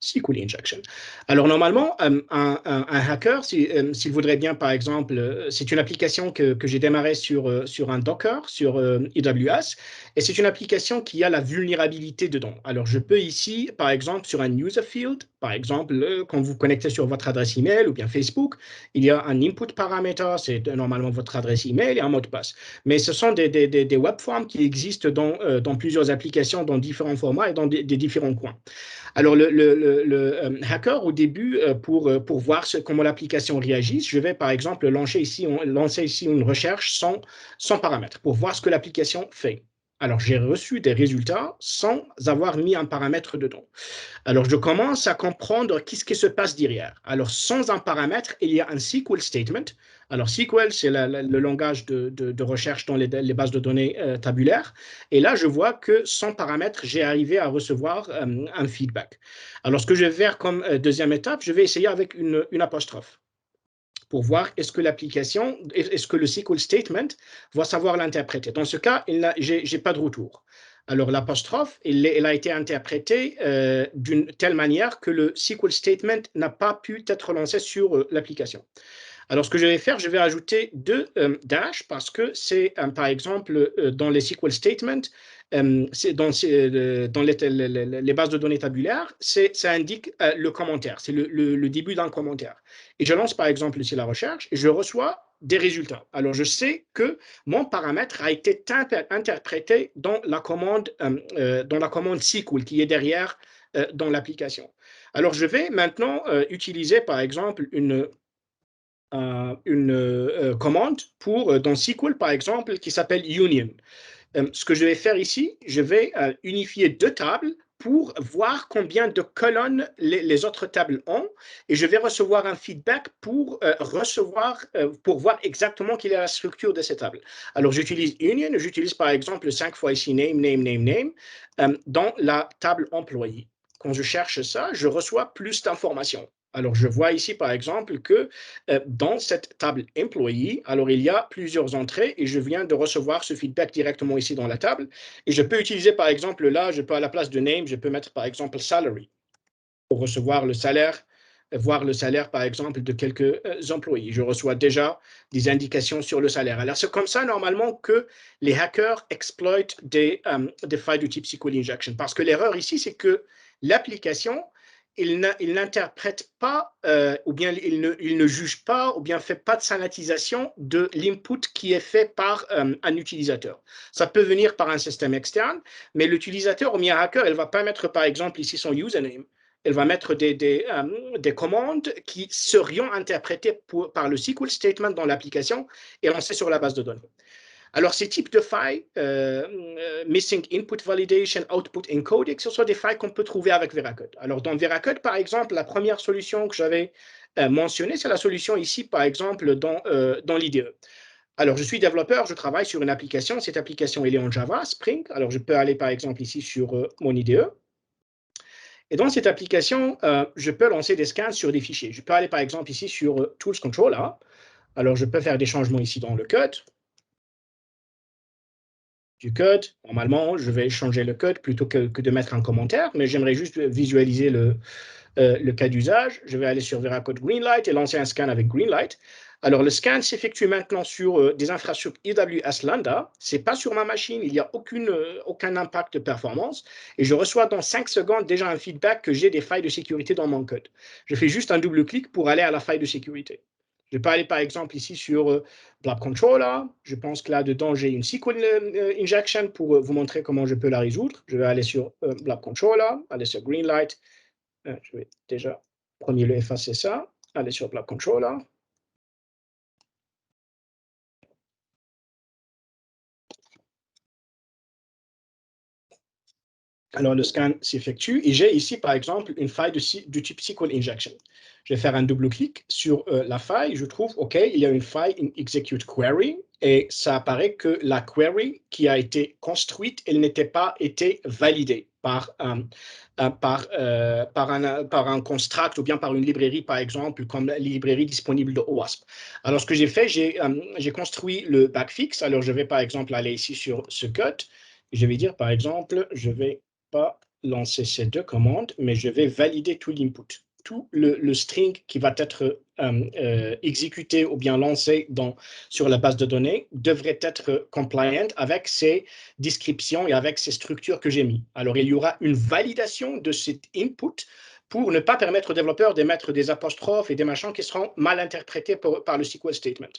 SQL injection. Alors, normalement, un hacker, s'il voudrait bien, par exemple, c'est une application que j'ai démarrée sur un Docker, sur AWS, et c'est une application qui a la vulnérabilité dedans. Alors, je peux ici, par exemple, sur un user field, par exemple, quand vous connectez sur votre adresse email ou bien Facebook, il y a un input parameter, c'est normalement votre adresse email et un mot de passe. Mais ce sont des webforms qui existent dans plusieurs applications, dans différents formats et dans des différents coins. Alors, le hacker, au début, pour voir comment l'application réagit, je vais, par exemple, lancer ici une recherche sans paramètre pour voir ce que l'application fait. Alors, j'ai reçu des résultats sans avoir mis un paramètre dedans. Alors, je commence à comprendre qu'est-ce qui se passe derrière. Alors, sans un paramètre, il y a un SQL statement. Alors, SQL, c'est le langage de recherche dans les bases de données tabulaires. Et là, je vois que sans paramètre, j'ai arrivé à recevoir un feedback. Alors, ce que je vais faire comme deuxième étape, je vais essayer avec une apostrophe pour voir est-ce que le SQL statement va savoir l'interpréter. Dans ce cas, je n'ai pas de retour. Alors, l'apostrophe, elle a été interprétée d'une telle manière que le SQL statement n'a pas pu être lancé sur l'application. Alors, ce que je vais faire, je vais ajouter deux dash parce que c'est, par exemple, dans les SQL statements, dans les bases de données tabulaires, ça indique le commentaire, c'est le début d'un commentaire. Et je lance, par exemple, ici la recherche et je reçois des résultats. Alors, je sais que mon paramètre a été interprété dans la commande SQL qui est derrière dans l'application. Alors, je vais maintenant utiliser, par exemple, une commande dans SQL, par exemple, qui s'appelle union. Ce que je vais faire ici, je vais unifier deux tables pour voir combien de colonnes les autres tables ont et je vais recevoir un feedback pour voir exactement quelle est la structure de ces tables. Alors, j'utilise union, j'utilise par exemple 5 fois ici name dans la table employé. Quand je cherche ça, je reçois plus d'informations. Alors, je vois ici, par exemple, que dans cette table employé, alors il y a plusieurs entrées et je viens de recevoir ce feedback directement ici dans la table. Et je peux utiliser, par exemple, là, je peux à la place de name, je peux mettre, par exemple, salary pour recevoir le salaire, voir le salaire, par exemple, de quelques employés. Je reçois déjà des indications sur le salaire. Alors, c'est comme ça, normalement, que les hackers exploitent des failles du type SQL injection. Parce que l'erreur ici, c'est que l'application, il n'interprète pas, ou bien il ne juge pas, ou bien ne fait pas de sanatisation de l'input qui est fait par un utilisateur. Ça peut venir par un système externe, mais l'utilisateur, ou bien un hacker, elle ne va pas mettre, par exemple, ici son username. Elle va mettre des commandes qui seront interprétées par le SQL statement dans l'application et lancées sur la base de données. Alors, ces types de failles, missing input validation, output encoding, ce sont des failles qu'on peut trouver avec Veracode. Alors, dans Veracode, par exemple, la première solution que j'avais mentionnée, c'est la solution ici, par exemple, dans l'IDE. Alors, je suis développeur, je travaille sur une application. Cette application, elle est en Java, Spring. Alors, je peux aller, par exemple, ici sur mon IDE. Et dans cette application, je peux lancer des scans sur des fichiers. Je peux aller, par exemple, ici sur Tools Controller. Alors, je peux faire des changements ici dans le code. Du code. Normalement, je vais changer le code plutôt que de mettre un commentaire, mais j'aimerais juste visualiser le cas d'usage. Je vais aller sur Veracode Greenlight et lancer un scan avec Greenlight. Alors, le scan s'effectue maintenant sur des infrastructures AWS Lambda. Ce n'est pas sur ma machine, il n'y a aucun impact de performance. Et je reçois dans 5 secondes déjà un feedback que j'ai des failles de sécurité dans mon code. Je fais juste un double-clic pour aller à la faille de sécurité. Je peux aller par exemple ici sur Blab Controller. Je pense que là-dedans, j'ai une SQL injection pour vous montrer comment je peux la résoudre. Je vais aller sur Blab Controller, aller sur Greenlight. Je vais déjà premier le effacer ça. Aller sur Blab Controller. Alors, le scan s'effectue et j'ai ici, par exemple, une faille du type SQL injection. Je vais faire un double-clic sur la faille. Je trouve, OK, il y a une faille, une execute query, et ça apparaît que la query qui a été construite, elle n'était pas été validée par un construct ou bien par une librairie, par exemple, comme la librairie disponible de OWASP. Alors, ce que j'ai fait, j'ai construit le backfix. Alors, je vais, par exemple, aller ici sur ce code. Je vais dire, par exemple, je vais pas lancer ces deux commandes, mais je vais valider tout l'input. Tout le string qui va être exécuté ou bien lancé sur la base de données devrait être compliant avec ces descriptions et avec ces structures que j'ai mis. Alors, il y aura une validation de cet input pour ne pas permettre aux développeurs d'émettre des apostrophes et des machins qui seront mal interprétés par le SQL statement.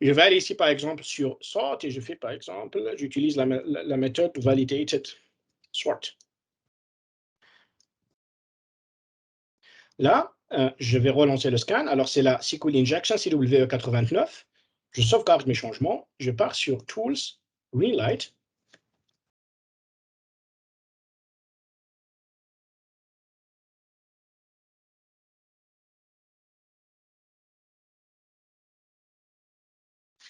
Je vais aller ici, par exemple, sur sort et je fais, par exemple, j'utilise la méthode validated sort. Là, je vais relancer le scan. Alors, c'est la SQL Injection CWE89. Je sauvegarde mes changements. Je pars sur Tools, Greenlight.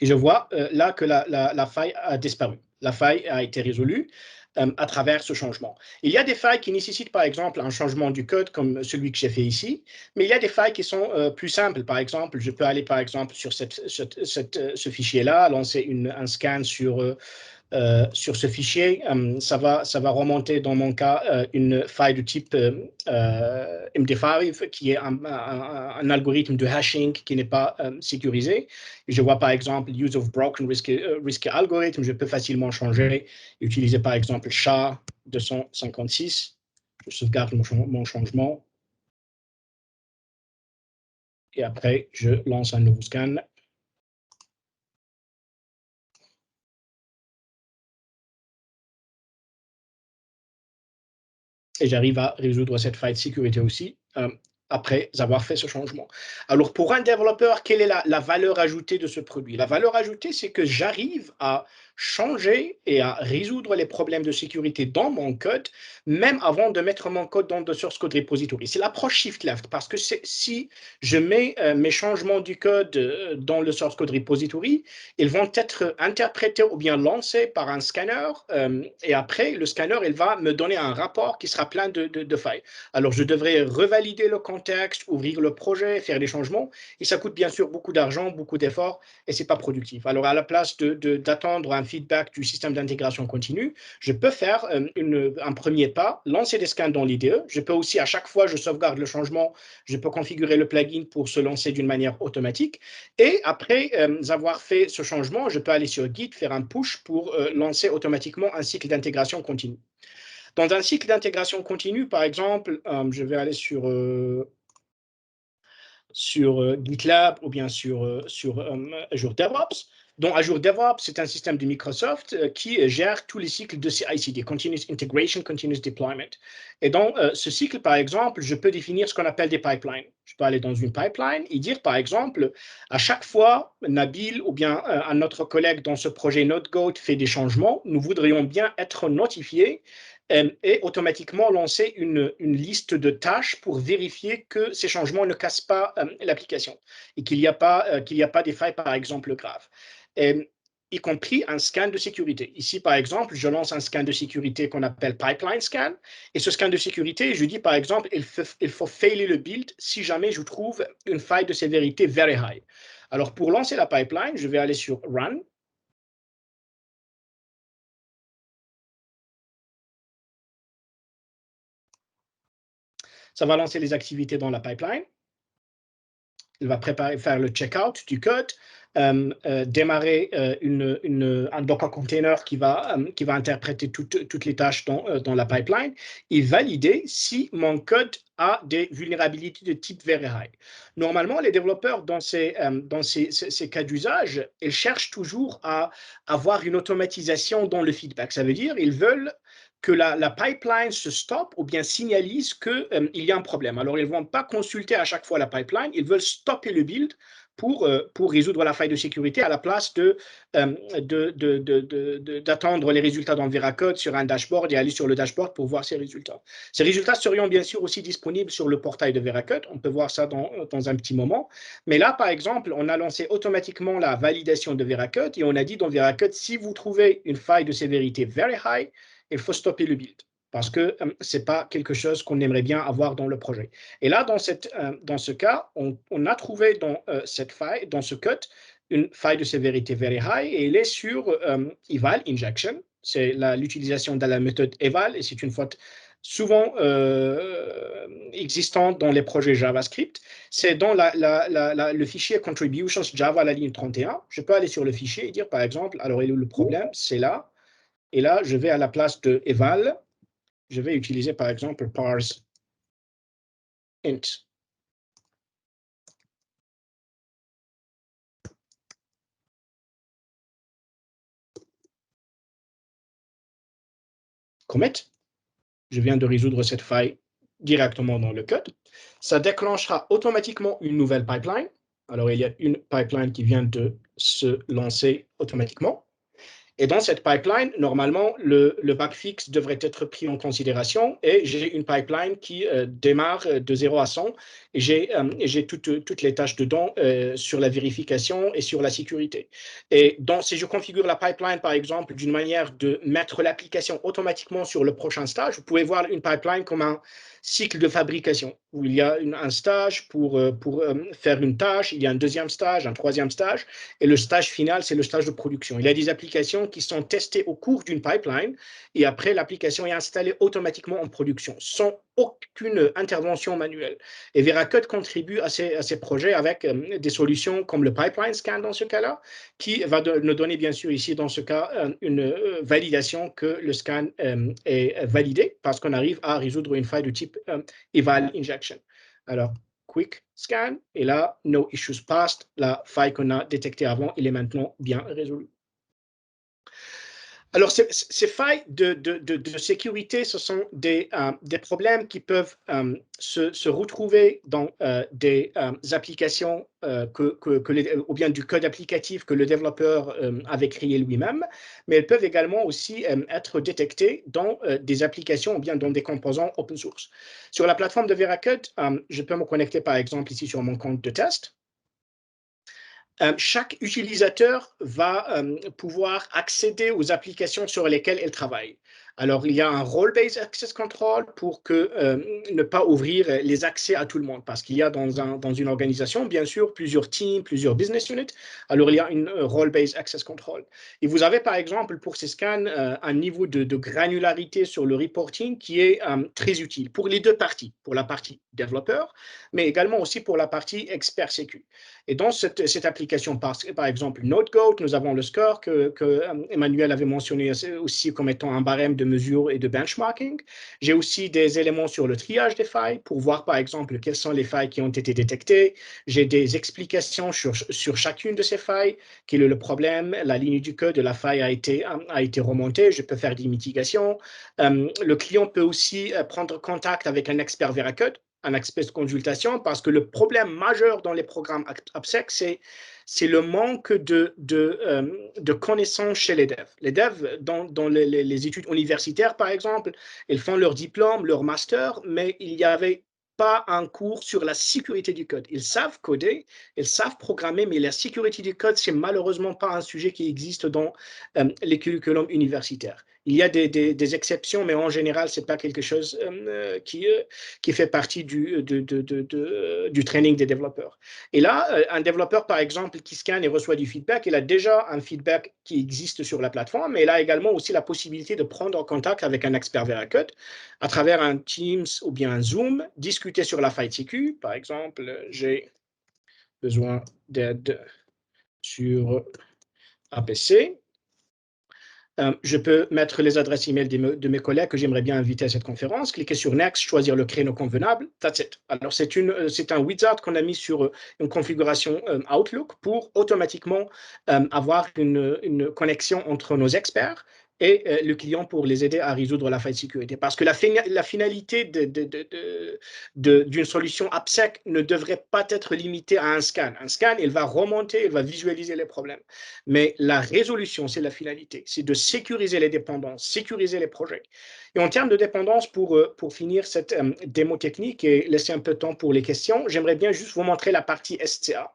Et je vois là que la faille a disparu. La faille a été résolue à travers ce changement. Il y a des failles qui nécessitent, par exemple, un changement du code comme celui que j'ai fait ici, mais il y a des failles qui sont plus simples. Par exemple, je peux aller, par exemple, sur ce fichier-là, lancer un scan sur ce fichier, ça va remonter dans mon cas une faille de type MD5 qui est un algorithme de hashing qui n'est pas sécurisé. Et je vois par exemple use of broken risky algorithm, je peux facilement changer, utiliser par exemple SHA-256. Je sauvegarde mon changement. Et après, je lance un nouveau scan. Et j'arrive à résoudre cette faille de sécurité aussi après avoir fait ce changement. Alors, pour un développeur, quelle est la valeur ajoutée de ce produit? La valeur ajoutée, c'est que j'arrive à changer et à résoudre les problèmes de sécurité dans mon code, même avant de mettre mon code dans le source code repository. C'est l'approche shift left, parce que si je mets mes changements du code dans le source code repository, ils vont être interprétés ou bien lancés par un scanner, et après, le scanner, il va me donner un rapport qui sera plein de failles. Alors, je devrais revalider le contexte, ouvrir le projet, faire des changements, et ça coûte bien sûr beaucoup d'argent, beaucoup d'efforts, et c'est pas productif. Alors, à la place d'attendre un feedback du système d'intégration continue, je peux faire un premier pas, lancer des scans dans l'IDE. Je peux aussi, à chaque fois, je sauvegarde le changement, je peux configurer le plugin pour se lancer d'une manière automatique. Et après avoir fait ce changement, je peux aller sur Git, faire un push pour lancer automatiquement un cycle d'intégration continue. Dans un cycle d'intégration continue, par exemple, je vais aller sur GitLab ou bien sur Azure DevOps. Donc, Azure DevOps, c'est un système de Microsoft qui gère tous les cycles de CI/CD, Continuous Integration, Continuous Deployment. Et dans ce cycle, par exemple, je peux définir ce qu'on appelle des pipelines. Je peux aller dans une pipeline et dire, par exemple, à chaque fois, Nabil ou bien un autre collègue dans ce projet NodeGoat fait des changements, nous voudrions bien être notifiés et automatiquement lancer une liste de tâches pour vérifier que ces changements ne cassent pas l'application et qu'il n'y a pas des failles, par exemple, graves. Y compris un scan de sécurité. Ici, par exemple, je lance un scan de sécurité qu'on appelle pipeline scan. Et ce scan de sécurité, je dis, par exemple, il faut failer le build si jamais je trouve une faille de sévérité very high. Alors, pour lancer la pipeline, je vais aller sur Run. Ça va lancer les activités dans la pipeline. il va faire le checkout du code, démarrer un Docker container qui va interpréter toutes les tâches dans la pipeline et valider si mon code a des vulnérabilités de type very high. Normalement, les développeurs dans ces cas d'usage, ils cherchent toujours à avoir une automatisation dans le feedback. Ça veut dire qu'ils veulent que la pipeline se stoppe ou bien signalise qu'il y a un problème. Alors, ils ne vont pas consulter à chaque fois la pipeline, ils veulent stopper le build pour résoudre la faille de sécurité à la place d'attendre les résultats dans Veracode sur un dashboard et aller sur le dashboard pour voir ces résultats. Ces résultats seront bien sûr aussi disponibles sur le portail de Veracode. On peut voir ça dans un petit moment. Mais là, par exemple, on a lancé automatiquement la validation de Veracode et on a dit dans Veracode, si vous trouvez une faille de sévérité very high, il faut stopper le build parce que ce n'est pas quelque chose qu'on aimerait bien avoir dans le projet. Et là, dans ce cas, on a trouvé dans cette faille, dans ce code, une faille de sévérité very high et elle est sur eval injection. C'est l'utilisation de la méthode eval et c'est une faute souvent existante dans les projets JavaScript. C'est dans le fichier contributions Java à la ligne 31. Je peux aller sur le fichier et dire, par exemple, alors le problème, c'est là. Et là, je vais à la place de eval. Je vais utiliser, par exemple, parse int. Commit. Je viens de résoudre cette faille directement dans le code. Ça déclenchera automatiquement une nouvelle pipeline. Alors, il y a une pipeline qui vient de se lancer automatiquement. Et dans cette pipeline, normalement, le bug fixe devrait être pris en considération et j'ai une pipeline qui démarre de 0 à 100 et j'ai toutes les tâches dedans sur la vérification et sur la sécurité. Et donc, si je configure la pipeline, par exemple, d'une manière de mettre l'application automatiquement sur le prochain stage, vous pouvez voir une pipeline comme un cycle de fabrication où il y a un stage pour faire une tâche, il y a un deuxième stage, un troisième stage, et le stage final, c'est le stage de production. Il y a des applications qui sont testées au cours d'une pipeline, et après, l'application est installée automatiquement en production, sans aucune intervention manuelle. Et Veracode contribue à ces projets avec des solutions comme le pipeline scan dans ce cas-là, qui va nous donner, bien sûr, ici, dans ce cas, une validation que le scan est validé, parce qu'on arrive à résoudre une faille de type eval injection. Alors, quick scan, et là, no issues passed, la faille qu'on a détectée avant, elle est maintenant bien résolue. Alors, ces failles de sécurité, ce sont des problèmes qui peuvent se retrouver dans des applications ou bien du code applicatif que le développeur avait créé lui-même, mais elles peuvent également aussi être détectées dans des applications ou bien dans des composants open source. Sur la plateforme de Veracode, je peux me connecter par exemple ici sur mon compte de test. Chaque utilisateur va pouvoir accéder aux applications sur lesquelles il travaille. Alors, il y a un role-based access control pour ne pas ouvrir les accès à tout le monde, parce qu'il y a dans une organisation, bien sûr, plusieurs teams, plusieurs business units. Alors, il y a une role-based access control. Et vous avez, par exemple, pour ces scans, un niveau de granularité sur le reporting qui est très utile pour les deux parties, pour la partie développeur, mais également aussi pour la partie expert sécu. Et dans cette application, par exemple, NodeGoat, nous avons le score que Emmanuel avait mentionné aussi comme étant un barème de mesure et de benchmarking. J'ai aussi des éléments sur le triage des failles pour voir, par exemple, quelles sont les failles qui ont été détectées. J'ai des explications sur chacune de ces failles, quel est le problème, la ligne du code de la faille a été remontée, je peux faire des mitigations. Le client peut aussi prendre contact avec un expert Veracode, un expert de consultation, parce que le problème majeur dans les programmes AppSec, c'est le manque de connaissances chez les devs. Les devs, dans les études universitaires, par exemple, ils font leur diplôme, leur master, mais il n'y avait pas un cours sur la sécurité du code. Ils savent coder, ils savent programmer, mais la sécurité du code, c'est malheureusement pas un sujet qui existe dans les curriculums universitaires. Il y a des exceptions, mais en général, ce n'est pas quelque chose qui fait partie du training des développeurs. Et là, un développeur, par exemple, qui scanne et reçoit du feedback, il a déjà un feedback qui existe sur la plateforme, mais il a également aussi la possibilité de prendre en contact avec un expert Veracode à travers un Teams ou bien un Zoom, discuter sur la faille sécu. Par exemple, j'ai besoin d'aide sur APC. Je peux mettre les adresses email de mes collègues que j'aimerais bien inviter à cette conférence, cliquer sur Next, choisir le créneau convenable, that's it. Alors, c'est un wizard qu'on a mis sur une configuration Outlook pour automatiquement avoir une connexion entre nos experts et le client pour les aider à résoudre la faille de sécurité. Parce que la finalité d'une solution AppSec ne devrait pas être limitée à un scan. Un scan, il va remonter, il va visualiser les problèmes. Mais la résolution, c'est la finalité. C'est de sécuriser les dépendances, sécuriser les projets. Et en termes de dépendance, pour finir cette démo technique et laisser un peu de temps pour les questions, j'aimerais bien juste vous montrer la partie SCA.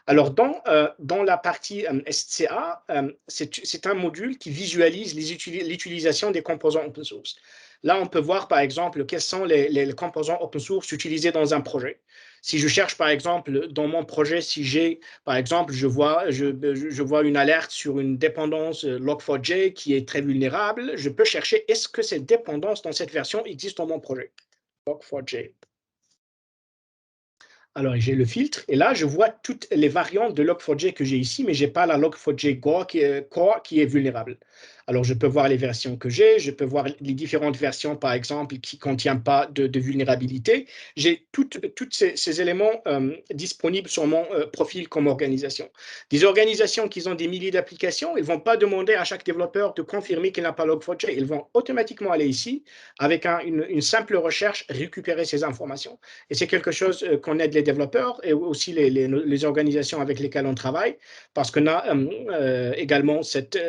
Alors, dans la partie SCA, c'est un module qui visualise l'utilisation des composants open source. Là, on peut voir, par exemple, quels sont les composants open source utilisés dans un projet. Si je cherche, par exemple, dans mon projet, si j'ai, par exemple, je vois une alerte sur une dépendance Log4j qui est très vulnérable, je peux chercher est-ce que cette dépendance dans cette version existe dans mon projet. Log4j. Alors, j'ai le filtre, et là, je vois toutes les variantes de Log4j que j'ai ici, mais je n'ai pas la Log4j Core qui est vulnérable. Alors, je peux voir les versions que j'ai, je peux voir les différentes versions, par exemple, qui ne contiennent pas de vulnérabilité. J'ai tous ces éléments disponibles sur mon profil comme organisation. Des organisations qui ont des milliers d'applications, ils ne vont pas demander à chaque développeur de confirmer qu'il n'a pas Log4j. Ils vont automatiquement aller ici, avec une simple recherche, récupérer ces informations. Et c'est quelque chose qu'on aide les développeurs et aussi les organisations avec lesquelles on travaille, parce qu'on a également cette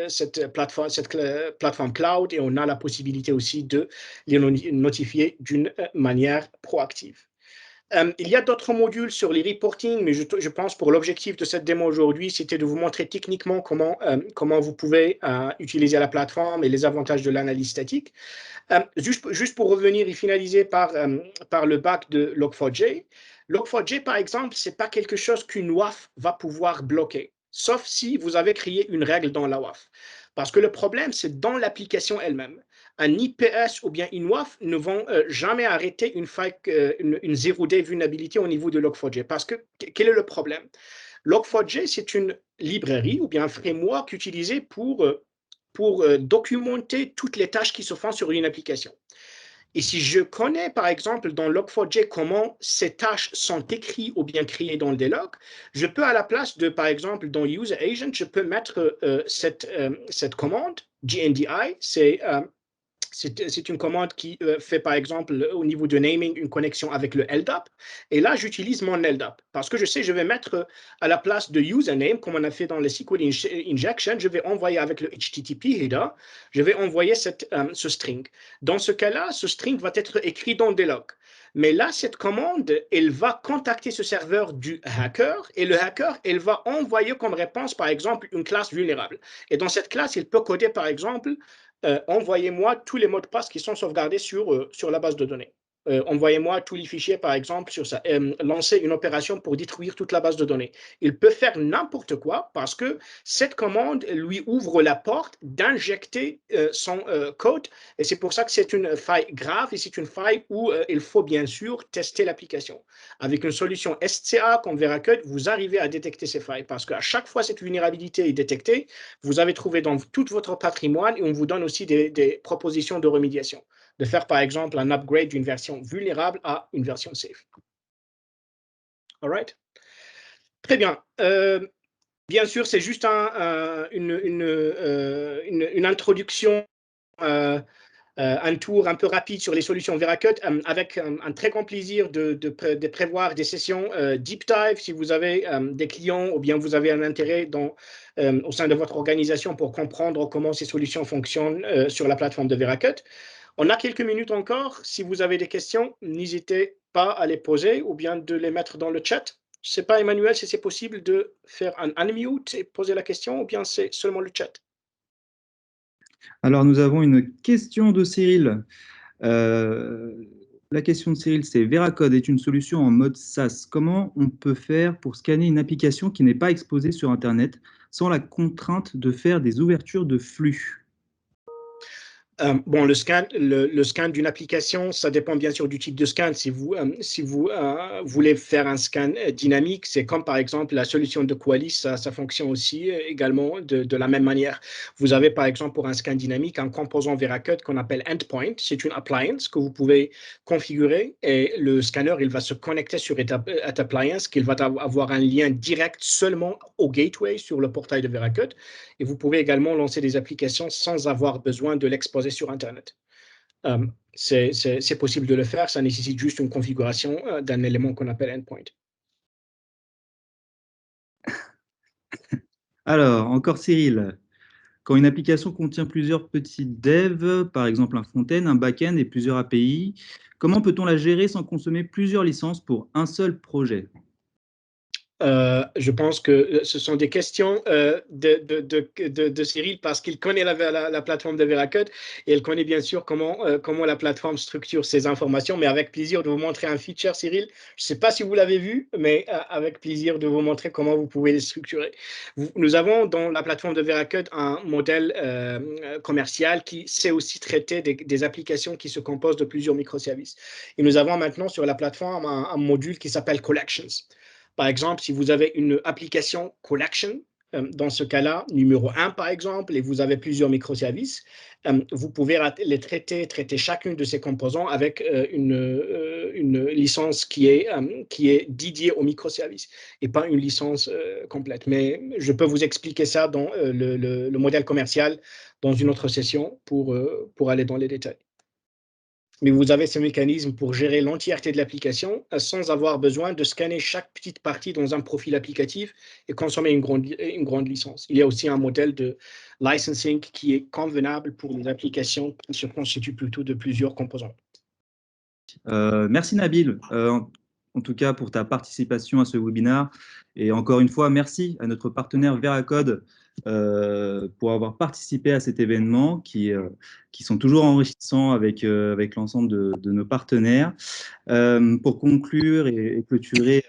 plateforme cloud et on a la possibilité aussi de les notifier d'une manière proactive. Il y a d'autres modules sur les reporting, mais je pense pour l'objectif de cette démo aujourd'hui, c'était de vous montrer techniquement comment vous pouvez utiliser la plateforme et les avantages de l'analyse statique. Juste pour revenir et finaliser par le bac de Log4j. Log4j, par exemple, ce n'est pas quelque chose qu'une WAF va pouvoir bloquer, sauf si vous avez créé une règle dans la WAF. Parce que le problème, c'est dans l'application elle-même. Un IPS ou bien une WAF ne vont jamais arrêter une faille, une zero-day vulnérabilité au niveau de Log4j. Parce que, quel est le problème? Log4j, c'est une librairie ou bien un framework utilisé pour documenter toutes les tâches qui se font sur une application. Et si je connais, par exemple, dans Log4j comment ces tâches sont écrites ou bien créées dans des logs, je peux à la place de, par exemple, dans User Agent, je peux mettre cette commande, GNDI, c'est une commande qui fait, par exemple, au niveau de naming, une connexion avec le LDAP. Et là, j'utilise mon LDAP parce que je sais, je vais mettre à la place de username, comme on a fait dans le SQL injection, je vais envoyer avec le HTTP header, je vais envoyer ce string. Dans ce cas-là, ce string va être écrit dans des logs. Mais là, cette commande, elle va contacter ce serveur du hacker et le hacker, elle va envoyer comme réponse, par exemple, une classe vulnérable. Et dans cette classe, il peut coder, par exemple, envoyez-moi tous les mots de passe qui sont sauvegardés sur la base de données. Envoyez-moi tous les fichiers, par exemple, sur ça. Lancer une opération pour détruire toute la base de données. Il peut faire n'importe quoi parce que cette commande lui ouvre la porte d'injecter son code. Et c'est pour ça que c'est une faille grave et c'est une faille où il faut bien sûr tester l'application. Avec une solution SCA comme Veracode, vous arrivez à détecter ces failles parce qu'à chaque fois cette vulnérabilité est détectée, vous avez trouvé dans tout votre patrimoine et on vous donne aussi des propositions de remédiation. De faire, par exemple, un upgrade d'une version vulnérable à une version safe. All right? Très bien. Bien sûr, c'est juste une introduction, un tour un peu rapide sur les solutions Veracode, avec un très grand plaisir de prévoir des sessions deep dive si vous avez des clients ou bien vous avez un intérêt au sein de votre organisation pour comprendre comment ces solutions fonctionnent sur la plateforme de Veracode. On a quelques minutes encore. Si vous avez des questions, n'hésitez pas à les poser ou bien de les mettre dans le chat. Je ne sais pas, Emmanuel, si c'est possible de faire un unmute et poser la question ou bien c'est seulement le chat. Alors, nous avons une question de Cyril. La question de Cyril, c'est Veracode est une solution en mode SaaS. Comment on peut faire pour scanner une application qui n'est pas exposée sur Internet sans la contrainte de faire des ouvertures de flux? Bon, le scan d'une application, ça dépend bien sûr du type de scan. Si vous voulez faire un scan dynamique, c'est comme par exemple la solution de Qualys, ça fonctionne aussi également de la même manière. Vous avez par exemple pour un scan dynamique un composant Veracode qu'on appelle Endpoint. C'est une appliance que vous pouvez configurer et le scanner, il va se connecter sur cette appliance, qu'il va avoir un lien direct seulement au gateway sur le portail de Veracode. Et vous pouvez également lancer des applications sans avoir besoin de l'exposer sur Internet. C'est possible de le faire, ça nécessite juste une configuration d'un élément qu'on appelle endpoint. Alors, encore Cyril, quand une application contient plusieurs petits devs, par exemple un front-end, un back-end et plusieurs API, comment peut-on la gérer sans consommer plusieurs licences pour un seul projet? Je pense que ce sont des questions de Cyril parce qu'il connaît la plateforme de Veracode et il connaît bien sûr comment la plateforme structure ses informations, mais avec plaisir de vous montrer un feature, Cyril. Je ne sais pas si vous l'avez vu, mais avec plaisir de vous montrer comment vous pouvez les structurer. Nous avons dans la plateforme de Veracode un modèle commercial qui sait aussi traiter des applications qui se composent de plusieurs microservices. Et nous avons maintenant sur la plateforme un module qui s'appelle Collections. Par exemple, si vous avez une application collection, dans ce cas-là, numéro 1 par exemple, et vous avez plusieurs microservices, vous pouvez les traiter chacune de ces composants avec une licence qui est dédiée aux microservices et pas une licence complète. Mais je peux vous expliquer ça dans le modèle commercial dans une autre session pour aller dans les détails. Mais vous avez ce mécanisme pour gérer l'entièreté de l'application sans avoir besoin de scanner chaque petite partie dans un profil applicatif et consommer une grande licence. Il y a aussi un modèle de licensing qui est convenable pour les applications qui se constituent plutôt de plusieurs composants. Merci Nabil, en tout cas pour ta participation à ce webinaire. Et encore une fois, merci à notre partenaire Veracode pour avoir participé à cet événement qui sont toujours enrichissants avec l'ensemble de nos partenaires. Pour conclure et clôturer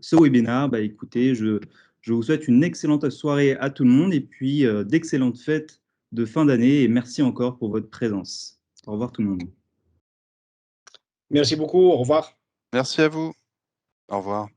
ce webinaire, bah, écoutez, je vous souhaite une excellente soirée à tout le monde et puis d'excellentes fêtes de fin d'année et merci encore pour votre présence. Au revoir tout le monde. Merci beaucoup, au revoir. Merci à vous. Au revoir.